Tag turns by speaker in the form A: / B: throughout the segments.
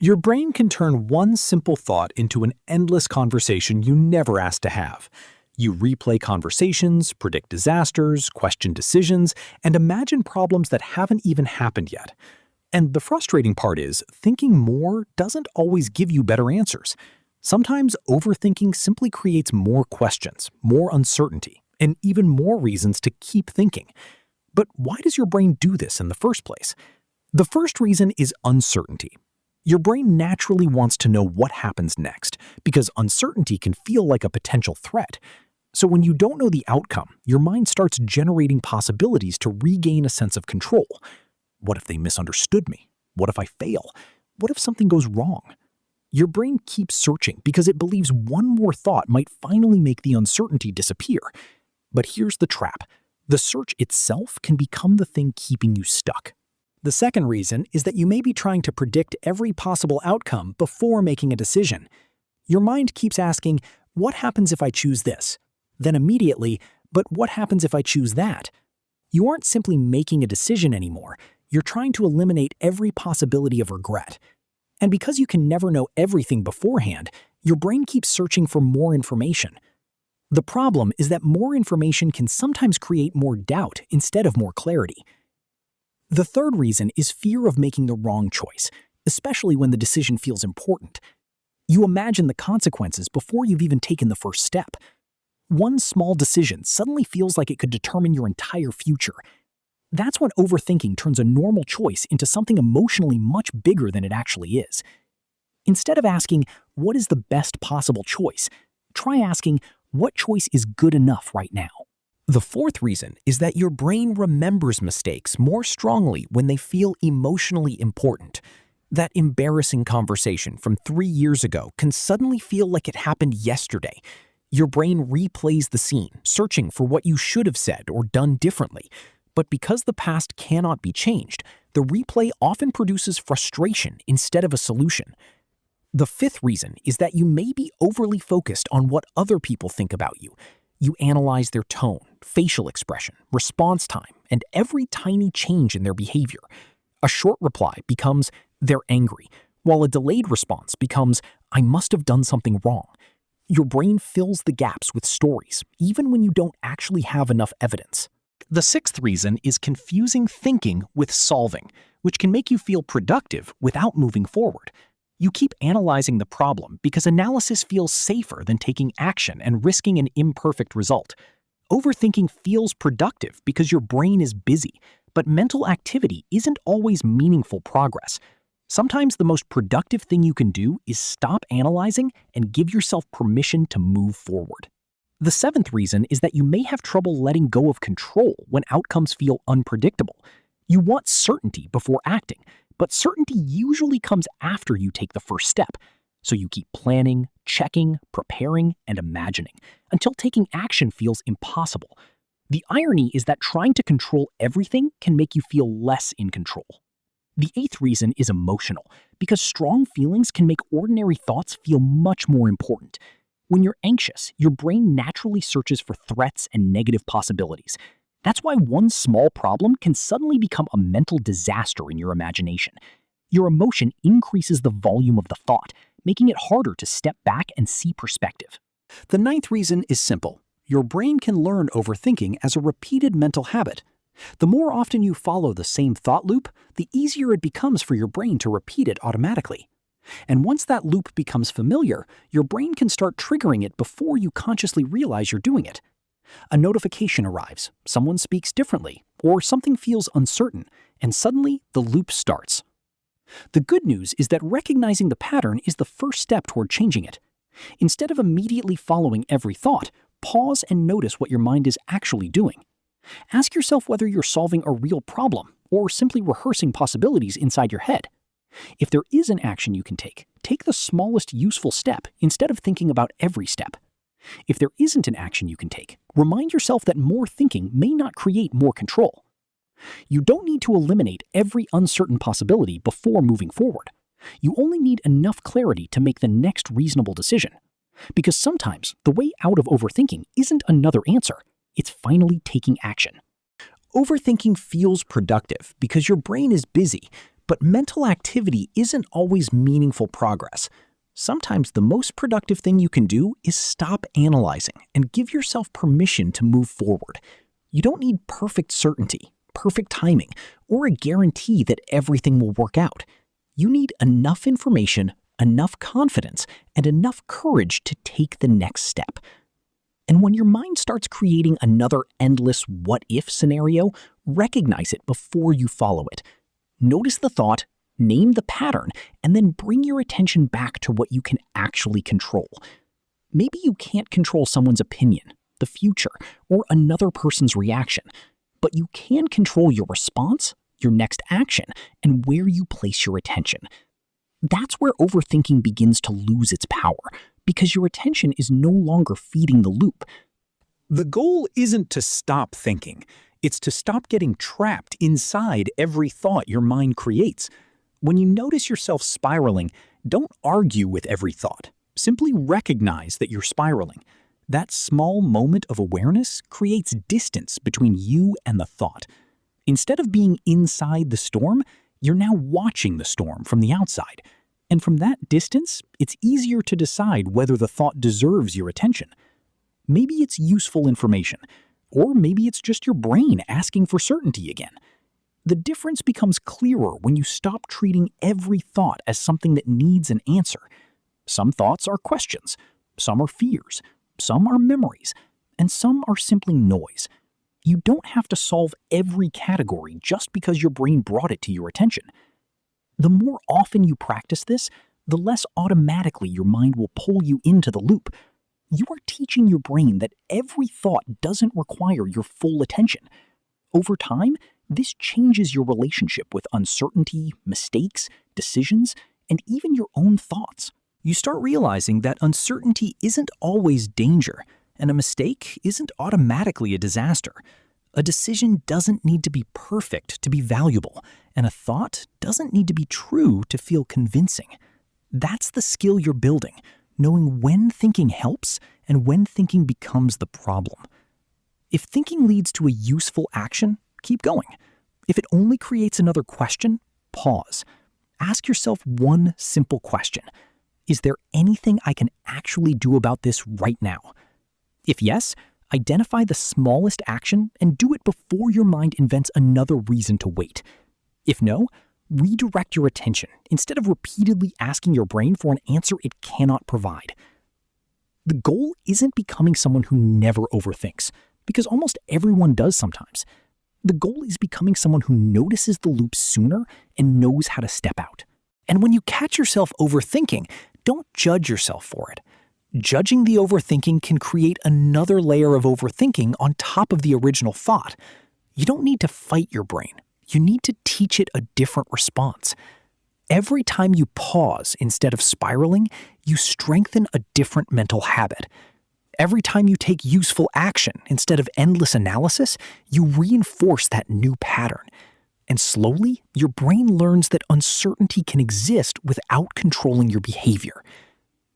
A: Your brain can turn one simple thought into an endless conversation you never asked to have. You replay conversations, predict disasters, question decisions, and imagine problems that haven't even happened yet. And the frustrating part is, thinking more doesn't always give you better answers. Sometimes overthinking simply creates more questions, more uncertainty, and even more reasons to keep thinking. But why does your brain do this in the first place? The first reason is uncertainty. Your brain naturally wants to know what happens next, because uncertainty can feel like a potential threat. So when you don't know the outcome, your mind starts generating possibilities to regain a sense of control. What if they misunderstood me? What if I fail? What if something goes wrong? Your brain keeps searching because it believes one more thought might finally make the uncertainty disappear. But here's the trap. The search itself can become the thing keeping you stuck. The second reason is that you may be trying to predict every possible outcome before making a decision. Your mind keeps asking, what happens if I choose this? Then immediately, but what happens if I choose that? You aren't simply making a decision anymore. You're trying to eliminate every possibility of regret. And because you can never know everything beforehand, your brain keeps searching for more information. The problem is that more information can sometimes create more doubt instead of more clarity. The third reason is fear of making the wrong choice, especially when the decision feels important. You imagine the consequences before you've even taken the first step. One small decision suddenly feels like it could determine your entire future. That's when overthinking turns a normal choice into something emotionally much bigger than it actually is. Instead of asking, what is the best possible choice? Try asking, what choice is good enough right now? The fourth reason is that your brain remembers mistakes more strongly when they feel emotionally important. That embarrassing conversation from 3 years ago can suddenly feel like it happened yesterday. Your brain replays the scene, searching for what you should have said or done differently. But because the past cannot be changed, the replay often produces frustration instead of a solution. The fifth reason is that you may be overly focused on what other people think about you. You analyze their tone, facial expression, response time, and every tiny change in their behavior. A short reply becomes, they're angry, while a delayed response becomes, I must have done something wrong. Your brain fills the gaps with stories, even when you don't actually have enough evidence. The sixth reason is confusing thinking with solving, which can make you feel productive without moving forward. You keep analyzing the problem because analysis feels safer than taking action and risking an imperfect result. Overthinking feels productive because your brain is busy, but mental activity isn't always meaningful progress. Sometimes the most productive thing you can do is stop analyzing and give yourself permission to move forward. The seventh reason is that you may have trouble letting go of control when outcomes feel unpredictable. You want certainty before acting, but certainty usually comes after you take the first step. So you keep planning, checking, preparing, and imagining until taking action feels impossible. The irony is that trying to control everything can make you feel less in control. The eighth reason is emotional, because strong feelings can make ordinary thoughts feel much more important. When you're anxious, your brain naturally searches for threats and negative possibilities. That's why one small problem can suddenly become a mental disaster in your imagination. Your emotion increases the volume of the thought, making it harder to step back and see perspective. The ninth reason is simple. Your brain can learn overthinking as a repeated mental habit. The more often you follow the same thought loop, the easier it becomes for your brain to repeat it automatically. And once that loop becomes familiar, your brain can start triggering it before you consciously realize you're doing it. A notification arrives, someone speaks differently, or something feels uncertain, and suddenly the loop starts. The good news is that recognizing the pattern is the first step toward changing it. Instead of immediately following every thought, pause and notice what your mind is actually doing. Ask yourself whether you're solving a real problem or simply rehearsing possibilities inside your head. If there is an action you can take, take the smallest useful step instead of thinking about every step. If there isn't an action you can take, remind yourself that more thinking may not create more control. You don't need to eliminate every uncertain possibility before moving forward. You only need enough clarity to make the next reasonable decision. Because sometimes the way out of overthinking isn't another answer, it's finally taking action. Overthinking feels productive because your brain is busy, But mental activity isn't always meaningful progress. Sometimes the most productive thing you can do is stop analyzing and give yourself permission to move forward. You don't need perfect certainty, perfect timing, or a guarantee that everything will work out. You need enough information, enough confidence, and enough courage to take the next step. And when your mind starts creating another endless what-if scenario, recognize it before you follow it. Notice the thought, name the pattern, and then bring your attention back to what you can actually control. Maybe you can't control someone's opinion, the future, or another person's reaction, but you can control your response, your next action, and where you place your attention. That's where overthinking begins to lose its power, because your attention is no longer feeding the loop.
B: The goal isn't to stop thinking. It's to stop getting trapped inside every thought your mind creates. When you notice yourself spiraling, don't argue with every thought. Simply recognize that you're spiraling. That small moment of awareness creates distance between you and the thought. Instead of being inside the storm, you're now watching the storm from the outside. And from that distance, it's easier to decide whether the thought deserves your attention. Maybe it's useful information, or maybe it's just your brain asking for certainty again. The difference becomes clearer when you stop treating every thought as something that needs an answer. Some thoughts are questions, some are fears, some are memories, and some are simply noise. You don't have to solve every category just because your brain brought it to your attention. The more often you practice this, the less automatically your mind will pull you into the loop. You are teaching your brain that every thought doesn't require your full attention. Over time, this changes your relationship with uncertainty, mistakes, decisions, and even your own thoughts. You start realizing that uncertainty isn't always danger, and a mistake isn't automatically a disaster. A decision doesn't need to be perfect to be valuable, and a thought doesn't need to be true to feel convincing. That's the skill you're building, knowing when thinking helps and when thinking becomes the problem. If thinking leads to a useful action, keep going. If it only creates another question, pause. Ask yourself one simple question. Is there anything I can actually do about this right now? If yes, identify the smallest action and do it before your mind invents another reason to wait. If no, redirect your attention instead of repeatedly asking your brain for an answer it cannot provide. The goal isn't becoming someone who never overthinks, because almost everyone does sometimes. The goal is becoming someone who notices the loop sooner and knows how to step out. And when you catch yourself overthinking, don't judge yourself for it. Judging the overthinking can create another layer of overthinking on top of the original thought. You don't need to fight your brain. You need to teach it a different response. Every time you pause instead of spiraling, you strengthen a different mental habit. Every time you take useful action instead of endless analysis, you reinforce that new pattern. And slowly, your brain learns that uncertainty can exist without controlling your behavior.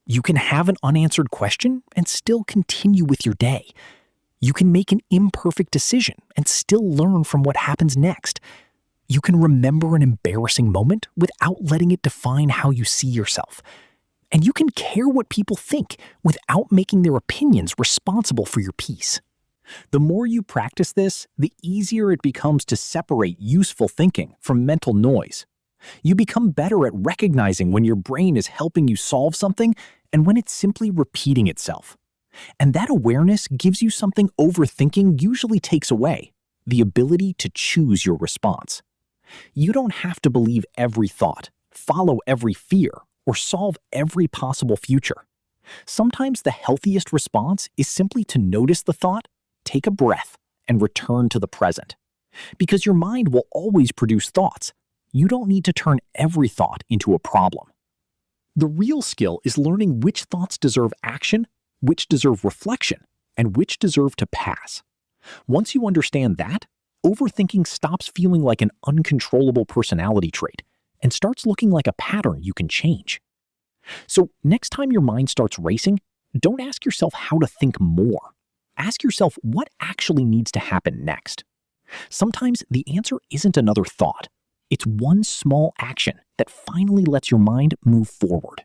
B: You can have an unanswered question and still continue with your day. You can make an imperfect decision and still learn from what happens next. You can remember an embarrassing moment without letting it define how you see yourself. And you can care what people think without making their opinions responsible for your peace. The more you practice this, the easier it becomes to separate useful thinking from mental noise. You become better at recognizing when your brain is helping you solve something and when it's simply repeating itself. And that awareness gives you something overthinking usually takes away: the ability to choose your response. You don't have to believe every thought, follow every fear, or solve every possible future. Sometimes the healthiest response is simply to notice the thought, take a breath, and return to the present. Because your mind will always produce thoughts. You don't need to turn every thought into a problem. The real skill is learning which thoughts deserve action, which deserve reflection, and which deserve to pass. Once you understand that, overthinking stops feeling like an uncontrollable personality trait and starts looking like a pattern you can change. So next time your mind starts racing, don't ask yourself how to think more. Ask yourself what actually needs to happen next. Sometimes the answer isn't another thought. It's one small action that finally lets your mind move forward.